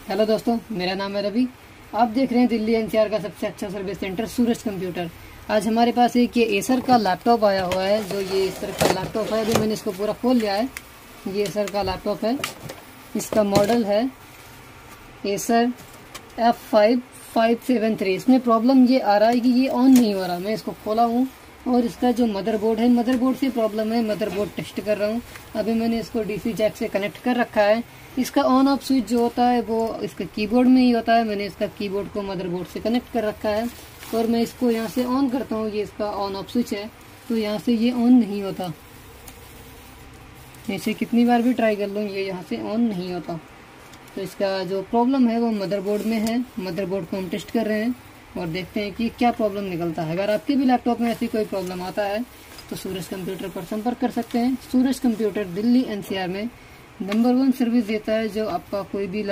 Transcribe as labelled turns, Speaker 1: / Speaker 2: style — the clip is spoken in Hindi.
Speaker 1: हेलो दोस्तों, मेरा नाम है रवि। आप देख रहे हैं दिल्ली एनसीआर का सबसे अच्छा सर्विस सेंटर सूरज कंप्यूटर। आज हमारे पास एक ये एसर का लैपटॉप आया हुआ है। जो ये एसर का लैपटॉप है, अभी मैंने इसको पूरा खोल लिया है। ये एसर का लैपटॉप है, इसका मॉडल है एसर F5573। इसमें प्रॉब्लम ये आ रहा है कि ये ऑन नहीं हो रहा। मैं इसको खोला हूँ और इसका जो मदरबोर्ड है, मदरबोर्ड से प्रॉब्लम है। मदरबोर्ड टेस्ट कर रहा हूँ। अभी मैंने इसको डीसी जैक से कनेक्ट कर रखा है। इसका ऑन ऑफ स्विच जो होता है वो इसका कीबोर्ड में ही होता है। मैंने इसका कीबोर्ड को मदरबोर्ड से कनेक्ट कर रखा है और मैं इसको यहाँ से ऑन करता हूँ। ये इसका ऑन ऑफ स्विच है, तो यहाँ से ये ऑन नहीं होता। ऐसे कितनी बार भी ट्राई कर लूँ, ये यहाँ से ऑन नहीं होता। तो इसका जो प्रॉब्लम है वो मदरबोर्ड में है। मदरबोर्ड को हम टेस्ट कर रहे हैं और देखते हैं कि क्या प्रॉब्लम निकलता है। अगर आपके भी लैपटॉप में ऐसी कोई प्रॉब्लम आता है तो सूरज कंप्यूटर पर संपर्क कर सकते हैं। सूरज कंप्यूटर दिल्ली एनसीआर में नंबर 1 सर्विस देता है। जो आपका कोई भी